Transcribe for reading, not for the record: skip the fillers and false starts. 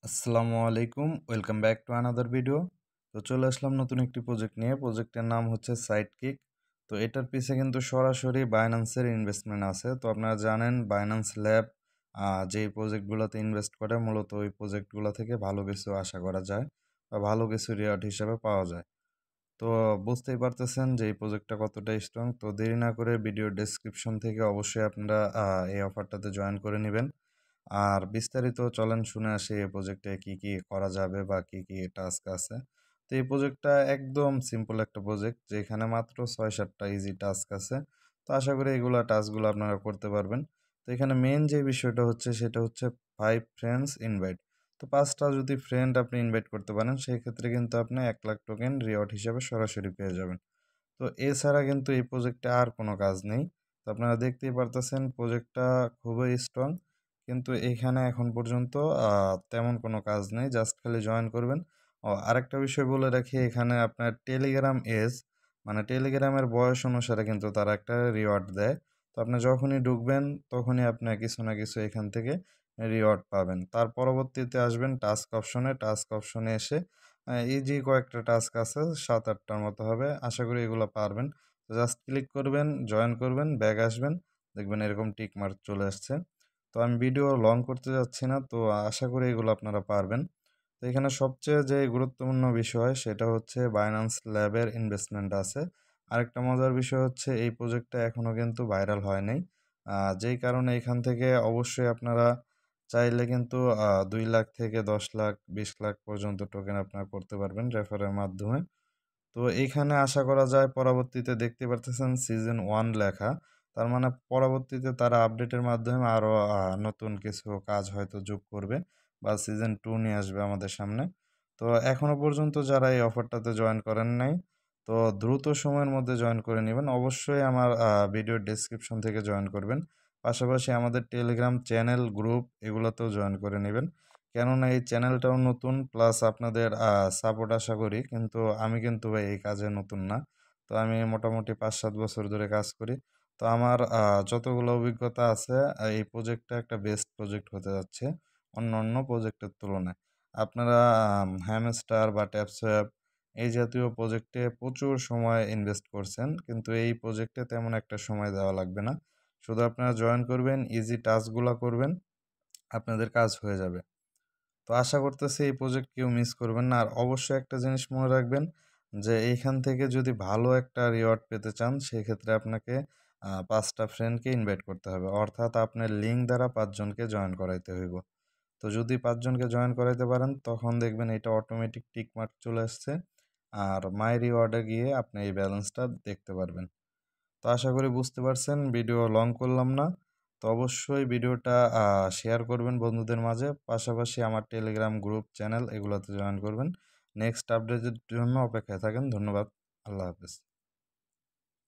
আসসালামু আলাইকুম, welcome back to another video. তো চলে আসলাম নতুন একটি প্রজেক্ট নিয়ে। প্রজেক্টের নাম হচ্ছে সাইডকিক। তো এটার পিছে কিন্তু সরাসরি বাইন্যান্সের ইনভেস্টমেন্ট আছে। তো আপনারা জানেন বাইন্যান্স ল্যাব যেই প্রজেক্টগুলোতে ইনভেস্ট করে মূলত ওই প্রজেক্টগুলো থেকে ভালো কিছু আশা করা যায় বা ভালো কিছু রিওয়ার্ড হিসাবে পাওয়া যায়। তো বুঝতেই পারতেছেন যে এই প্রজেক্টটা কতটা স্ট্রং। তো দেরি না করে ভিডিও ডেসক্রিপশন থেকে অবশ্যই আপনারা এই অফারটাতে জয়েন করে নেবেন। আর বিস্তারিত চলেন শুনে আসি এই প্রজেক্টে কি কি করা যাবে বা কি কি টাস্ক আছে। তো এই প্রজেক্টটা একদম সিম্পল একটা প্রজেক্ট, যেখানে মাত্র ৬-৭টা ইজি টাস্ক আছে। তো আশা করি এগুলা টাস্কগুলো আপনারা করতে পারবেন। তো এখানে মেন যে বিষয়টা হচ্ছে সেটা হচ্ছে 5 ফ্রেন্ডস ইনভাইট। তো ৫টা যদি ফ্রেন্ড আপনি ইনভাইট করতে পারেন, সেই ক্ষেত্রে কিন্তু আপনি ১,০০,০০০ টোকেন রিওয়ার্ড হিসেবে সরাসরি পেয়ে যাবেন। তো এছাড়া কিন্তু এই প্রজেক্টে আর কোনো কাজ নেই। তো আপনারা দেখতেই পারতেছেন প্রজেক্টটা খুবই স্ট্রং। কিন্তু এখানে এখন পর্যন্ত তেমন কোনো কাজ নেই। জাস্ট খালি জয়েন করবেন। আরেকটা বিষয় বলে রাখি, এখানে আপনার টেলিগ্রাম এজ মানে টেলিগ্রামের বয়স অনুসারে কিন্তু তারা একটা রিওয়ার্ড দেয়। তো আপনি যখনই ঢুকবেন তখনই আপনি কিছু না কিছু এখান থেকে রিওয়ার্ড পাবেন। তার পরবর্তীতে আসবেন টাস্ক অপশনে। টাস্ক অপশনে এসে ইজি কয়েকটা টাস্ক আছে, ৭-৮টার মতো হবে। আশা করি এগুলো পারবেন। তো জাস্ট ক্লিক করবেন, জয়েন করবেন, ব্যাক আসবেন। দেখবেন এরকম টিক মার্ক চলে আসছে। তো আমি ভিডিও লং করতে যাচ্ছি না। তো আশা করি এগুলো আপনারা পারবেন। তো এখানে সবচেয়ে যে গুরুত্বপূর্ণ বিষয় সেটা হচ্ছে বাইন্যান্স ল্যাবের ইনভেস্টমেন্ট আছে। আরেকটা মজার বিষয় হচ্ছে এই প্রজেক্টটা এখনও কিন্তু ভাইরাল হয় নাই। যেই কারণে এখান থেকে অবশ্যই আপনারা চাইলে কিন্তু ২ লাখ থেকে ১০ লাখ, ২০ লাখ পর্যন্ত টোকেন আপনারা করতে পারবেন রেফারের মাধ্যমে। তো এইখানে আশা করা যায় পরবর্তীতে দেখতে পারতেছেন সিজন 1 লেখা। তার মানে পরবর্তীতে তারা আপডেটের মাধ্যমে আরো নতুন কিছু কাজ হয়তো যোগ করবে বা সিজন 2 নিয়ে আসবে আমাদের সামনে। তো এখনো পর্যন্ত যারা এই অফারটাতে জয়েন করেন নাই, তো দ্রুত সময়ের মধ্যে জয়েন করে নিবেন। অবশ্যই আমার ভিডিওর ডেসক্রিপশন থেকে জয়েন করবেন। পাশাপাশি আমাদের টেলিগ্রাম চ্যানেল, গ্রুপ এগুলোতেও জয়েন করে নিবেন। কেননা এই চ্যানেলটাও নতুন, প্লাস আপনাদের সাপোর্ট আশা করি। কিন্তু আমি কিন্তু ভাই এই কাজে নতুন না। তো আমি মোটামুটি ৫-৭ বছর ধরে কাজ করি। তো আমার যতগুলো অভিজ্ঞতা আছে, এই প্রজেক্টটা একটা বেস্ট প্রজেক্ট হতে যাচ্ছে অন্যান্য প্রজেক্টের তুলনায়। আপনারা হ্যামস্টার বা ট্যাপসোয়াপ এই জাতীয় প্রজেক্টে প্রচুর সময় ইনভেস্ট করছেন। কিন্তু এই প্রজেক্টে তেমন একটা সময় দেওয়া লাগবে না। শুধু আপনারা জয়েন করবেন, ইজি টাস্কগুলা করবেন, আপনাদের কাজ হয়ে যাবে। তো আশা করতেছি এই প্রজেক্ট কেউ মিস করবেন না। আর অবশ্যই একটা জিনিস মনে রাখবেন যে এইখান থেকে যদি ভালো একটা রিওয়ার্ড পেতে চান, সেক্ষেত্রে আপনাকে ৫টা ফ্রেন্ডকে ইনভাইট করতে হবে। অর্থাৎ আপনার লিঙ্ক দ্বারা ৫ জনকে জয়েন করাইতে হইব। তো যদি ৫ জনকে জয়েন করাইতে পারেন তখন দেখবেন এটা অটোমেটিক টিক মার্ক চলে আসছে। আর মাই রিওয়ার্ডে গিয়ে আপনি এই ব্যালেন্সটা দেখতে পারবেন। তো আশা করি বুঝতে পারছেন, ভিডিও লং করলাম না। তো অবশ্যই ভিডিওটা শেয়ার করবেন বন্ধুদের মাঝে। পাশাপাশি আমার টেলিগ্রাম গ্রুপ, চ্যানেল এগুলোতে জয়েন করবেন। নেক্সট আপডেটের জন্য অপেক্ষায় থাকেন। ধন্যবাদ। আল্লাহ হাফেজ।